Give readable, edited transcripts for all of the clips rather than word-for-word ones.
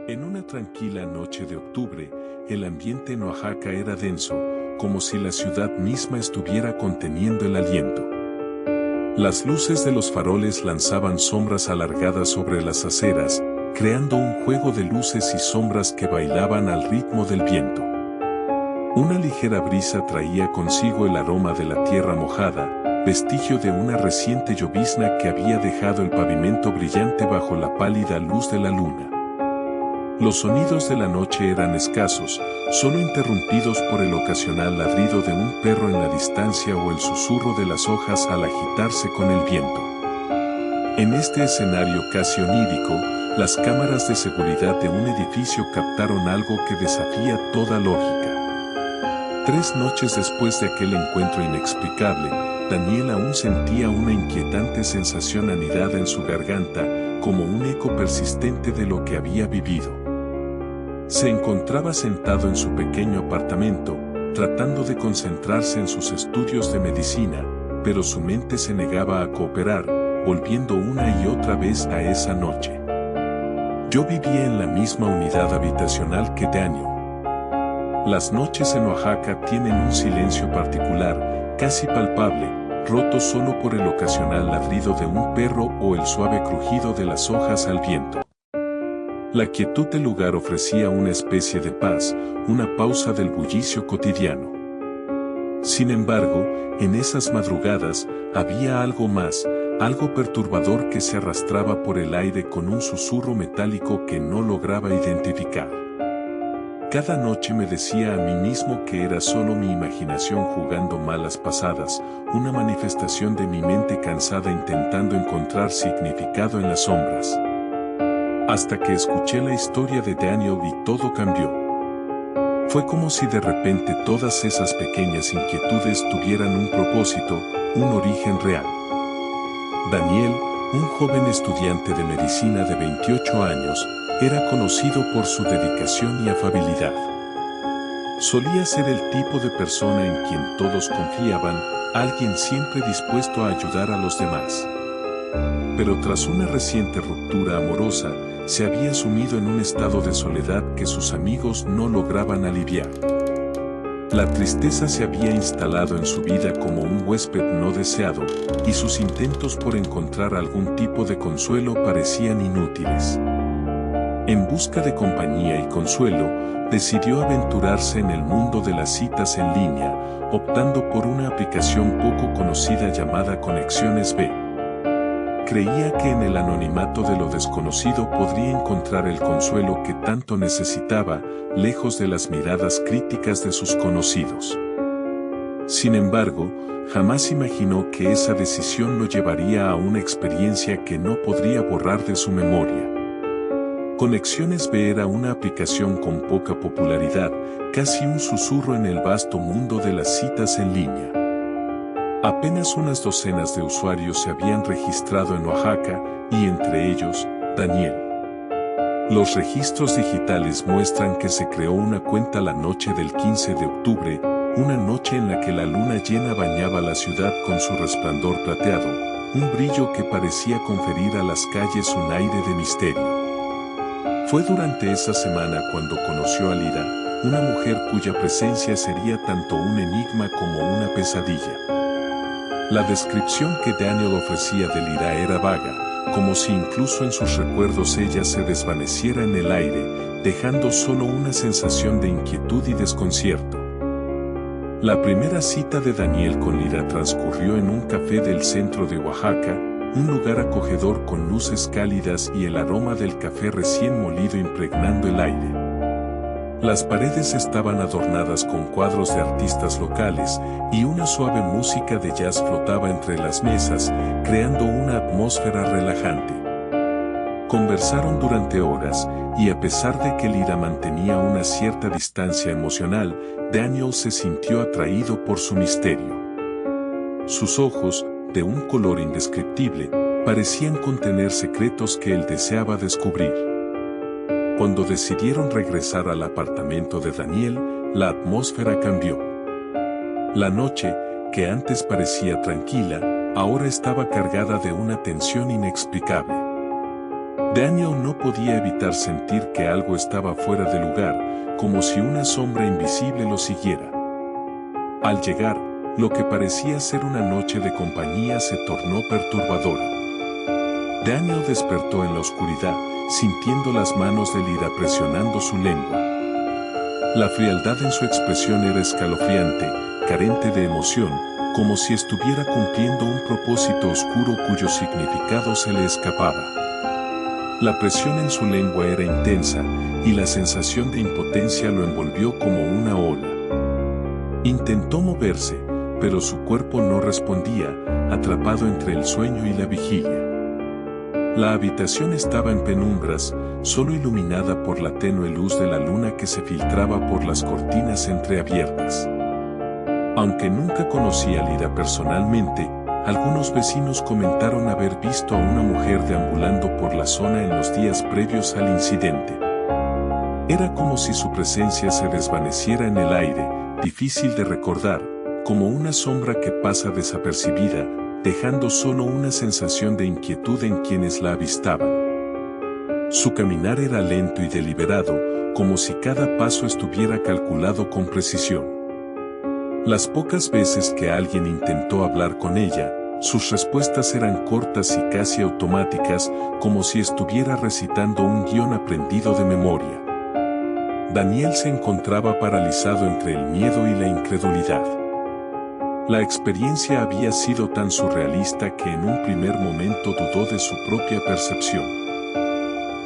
En una tranquila noche de octubre, el ambiente en Oaxaca era denso, como si la ciudad misma estuviera conteniendo el aliento. Las luces de los faroles lanzaban sombras alargadas sobre las aceras, creando un juego de luces y sombras que bailaban al ritmo del viento. Una ligera brisa traía consigo el aroma de la tierra mojada, vestigio de una reciente llovizna que había dejado el pavimento brillante bajo la pálida luz de la luna. Los sonidos de la noche eran escasos, solo interrumpidos por el ocasional ladrido de un perro en la distancia o el susurro de las hojas al agitarse con el viento. En este escenario casi onírico, las cámaras de seguridad de un edificio captaron algo que desafía toda lógica. 3 noches después de aquel encuentro inexplicable, Daniel aún sentía una inquietante sensación anidada en su garganta, como un eco persistente de lo que había vivido. Se encontraba sentado en su pequeño apartamento, tratando de concentrarse en sus estudios de medicina, pero su mente se negaba a cooperar, volviendo una y otra vez a esa noche. Yo vivía en la misma unidad habitacional que Daniel. Las noches en Oaxaca tienen un silencio particular, casi palpable, roto solo por el ocasional ladrido de un perro o el suave crujido de las hojas al viento. La quietud del lugar ofrecía una especie de paz, una pausa del bullicio cotidiano. Sin embargo, en esas madrugadas, había algo más, algo perturbador que se arrastraba por el aire con un susurro metálico que no lograba identificar. Cada noche me decía a mí mismo que era solo mi imaginación jugando malas pasadas, una manifestación de mi mente cansada intentando encontrar significado en las sombras. Hasta que escuché la historia de Daniel y todo cambió. Fue como si de repente todas esas pequeñas inquietudes tuvieran un propósito, un origen real. Daniel, un joven estudiante de medicina de 28 años, era conocido por su dedicación y afabilidad. Solía ser el tipo de persona en quien todos confiaban, alguien siempre dispuesto a ayudar a los demás. Pero tras una reciente ruptura amorosa, se había sumido en un estado de soledad que sus amigos no lograban aliviar. La tristeza se había instalado en su vida como un huésped no deseado, y sus intentos por encontrar algún tipo de consuelo parecían inútiles. En busca de compañía y consuelo, decidió aventurarse en el mundo de las citas en línea, optando por una aplicación poco conocida llamada Conexiones B. Creía que en el anonimato de lo desconocido podría encontrar el consuelo que tanto necesitaba, lejos de las miradas críticas de sus conocidos. Sin embargo, jamás imaginó que esa decisión lo llevaría a una experiencia que no podría borrar de su memoria. Conexiones B era una aplicación con poca popularidad, casi un susurro en el vasto mundo de las citas en línea. Apenas unas docenas de usuarios se habían registrado en Oaxaca, y entre ellos, Daniel. Los registros digitales muestran que se creó una cuenta la noche del 15 de octubre, una noche en la que la luna llena bañaba la ciudad con su resplandor plateado, un brillo que parecía conferir a las calles un aire de misterio. Fue durante esa semana cuando conoció a Lira, una mujer cuya presencia sería tanto un enigma como una pesadilla. La descripción que Daniel ofrecía de Lira era vaga, como si incluso en sus recuerdos ella se desvaneciera en el aire, dejando solo una sensación de inquietud y desconcierto. La primera cita de Daniel con Lira transcurrió en un café del centro de Oaxaca, un lugar acogedor con luces cálidas y el aroma del café recién molido impregnando el aire. Las paredes estaban adornadas con cuadros de artistas locales, y una suave música de jazz flotaba entre las mesas, creando una atmósfera relajante. Conversaron durante horas, y a pesar de que Lira mantenía una cierta distancia emocional, Daniel se sintió atraído por su misterio. Sus ojos, de un color indescriptible, parecían contener secretos que él deseaba descubrir. Cuando decidieron regresar al apartamento de Daniel, la atmósfera cambió. La noche, que antes parecía tranquila, ahora estaba cargada de una tensión inexplicable. Daniel no podía evitar sentir que algo estaba fuera de lugar, como si una sombra invisible lo siguiera. Al llegar, lo que parecía ser una noche de compañía se tornó perturbadora. Daniel despertó en la oscuridad, sintiendo las manos de Lyra presionando su lengua. La frialdad en su expresión era escalofriante, carente de emoción, como si estuviera cumpliendo un propósito oscuro cuyo significado se le escapaba. La presión en su lengua era intensa, y la sensación de impotencia lo envolvió como una ola. Intentó moverse, pero su cuerpo no respondía, atrapado entre el sueño y la vigilia. La habitación estaba en penumbras, solo iluminada por la tenue luz de la luna que se filtraba por las cortinas entreabiertas. Aunque nunca conocía a Lyra personalmente, algunos vecinos comentaron haber visto a una mujer deambulando por la zona en los días previos al incidente. Era como si su presencia se desvaneciera en el aire, difícil de recordar, como una sombra que pasa desapercibida, dejando solo una sensación de inquietud en quienes la avistaban. Su caminar era lento y deliberado, como si cada paso estuviera calculado con precisión. Las pocas veces que alguien intentó hablar con ella, sus respuestas eran cortas y casi automáticas, como si estuviera recitando un guión aprendido de memoria. Daniel se encontraba paralizado entre el miedo y la incredulidad. La experiencia había sido tan surrealista que en un primer momento dudó de su propia percepción.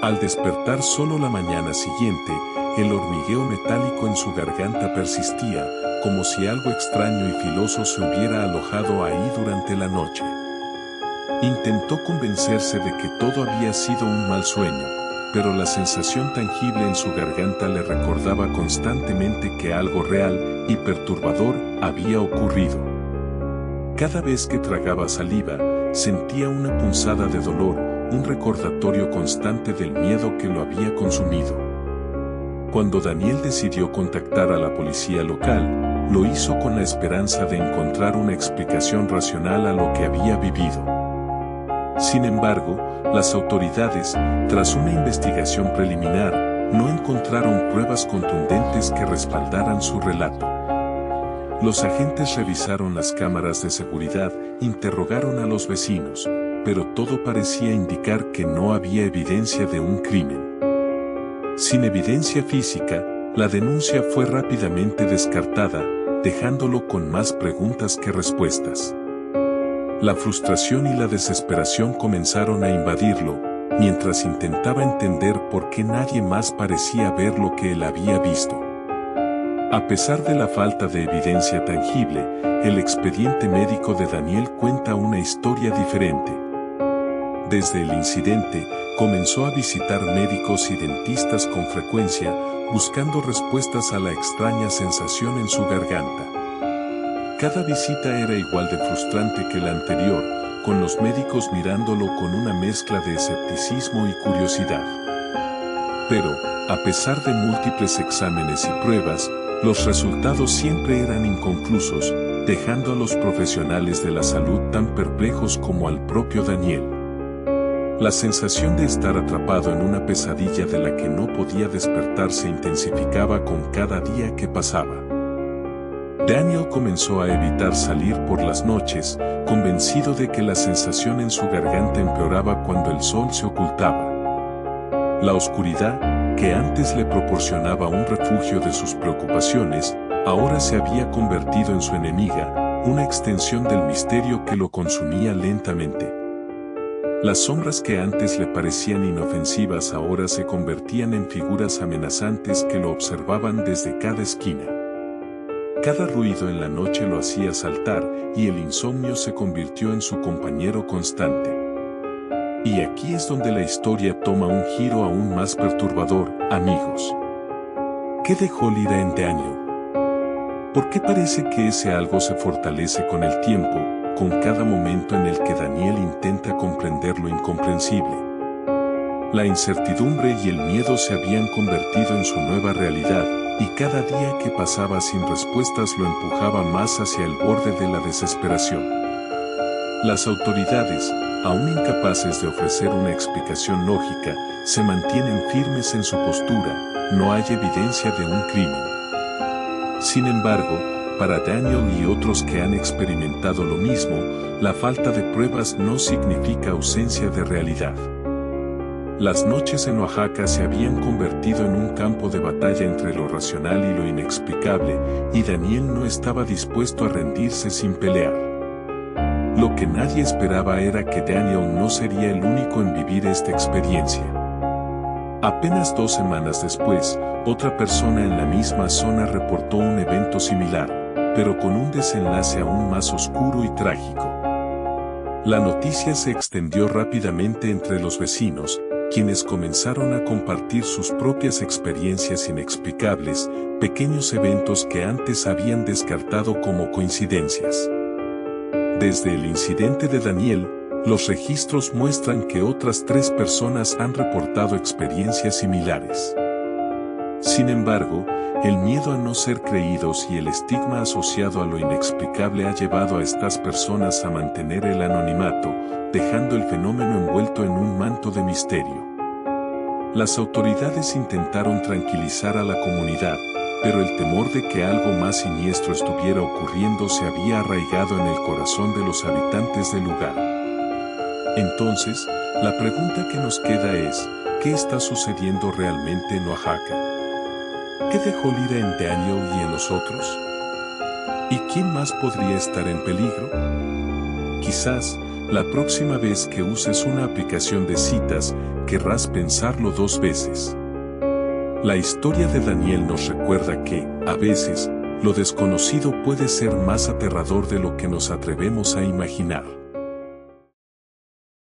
Al despertar solo la mañana siguiente, el hormigueo metálico en su garganta persistía, como si algo extraño y filoso se hubiera alojado ahí durante la noche. Intentó convencerse de que todo había sido un mal sueño, pero la sensación tangible en su garganta le recordaba constantemente que algo real y perturbador había ocurrido. Cada vez que tragaba saliva, sentía una punzada de dolor, un recordatorio constante del miedo que lo había consumido. Cuando Daniel decidió contactar a la policía local, lo hizo con la esperanza de encontrar una explicación racional a lo que había vivido. Sin embargo, las autoridades, tras una investigación preliminar, no encontraron pruebas contundentes que respaldaran su relato. Los agentes revisaron las cámaras de seguridad, interrogaron a los vecinos, pero todo parecía indicar que no había evidencia de un crimen. Sin evidencia física, la denuncia fue rápidamente descartada, dejándolo con más preguntas que respuestas. La frustración y la desesperación comenzaron a invadirlo, mientras intentaba entender por qué nadie más parecía ver lo que él había visto. A pesar de la falta de evidencia tangible, el expediente médico de Daniel cuenta una historia diferente. Desde el incidente, comenzó a visitar médicos y dentistas con frecuencia, buscando respuestas a la extraña sensación en su garganta. Cada visita era igual de frustrante que la anterior, con los médicos mirándolo con una mezcla de escepticismo y curiosidad. Pero, a pesar de múltiples exámenes y pruebas, los resultados siempre eran inconclusos, dejando a los profesionales de la salud tan perplejos como al propio Daniel. La sensación de estar atrapado en una pesadilla de la que no podía despertar se intensificaba con cada día que pasaba. Daniel comenzó a evitar salir por las noches, convencido de que la sensación en su garganta empeoraba cuando el sol se ocultaba. La oscuridad, que antes le proporcionaba un refugio de sus preocupaciones, ahora se había convertido en su enemiga, una extensión del misterio que lo consumía lentamente. Las sombras que antes le parecían inofensivas ahora se convertían en figuras amenazantes que lo observaban desde cada esquina. Cada ruido en la noche lo hacía saltar, y el insomnio se convirtió en su compañero constante. Y aquí es donde la historia toma un giro aún más perturbador, amigos. ¿Qué dejó Lyra en Daniel? ¿Por qué parece que ese algo se fortalece con el tiempo, con cada momento en el que Daniel intenta comprender lo incomprensible? La incertidumbre y el miedo se habían convertido en su nueva realidad, y cada día que pasaba sin respuestas lo empujaba más hacia el borde de la desesperación. Las autoridades, aún incapaces de ofrecer una explicación lógica, se mantienen firmes en su postura, no hay evidencia de un crimen. Sin embargo, para Daniel y otros que han experimentado lo mismo, la falta de pruebas no significa ausencia de realidad. Las noches en Oaxaca se habían convertido en un campo de batalla entre lo racional y lo inexplicable, y Daniel no estaba dispuesto a rendirse sin pelear. Lo que nadie esperaba era que Daniel no sería el único en vivir esta experiencia. Apenas 2 semanas después, otra persona en la misma zona reportó un evento similar, pero con un desenlace aún más oscuro y trágico. La noticia se extendió rápidamente entre los vecinos, quienes comenzaron a compartir sus propias experiencias inexplicables, pequeños eventos que antes habían descartado como coincidencias. Desde el incidente de Daniel, los registros muestran que otras 3 personas han reportado experiencias similares. Sin embargo, el miedo a no ser creídos y el estigma asociado a lo inexplicable ha llevado a estas personas a mantener el anonimato, dejando el fenómeno envuelto en un manto de misterio. Las autoridades intentaron tranquilizar a la comunidad, pero el temor de que algo más siniestro estuviera ocurriendo se había arraigado en el corazón de los habitantes del lugar. Entonces, la pregunta que nos queda es, ¿qué está sucediendo realmente en Oaxaca? ¿Qué dejó Lira en Daniel y en los otros? ¿Y quién más podría estar en peligro? Quizás, la próxima vez que uses una aplicación de citas, querrás pensarlo 2 veces. La historia de Daniel nos recuerda que, a veces, lo desconocido puede ser más aterrador de lo que nos atrevemos a imaginar.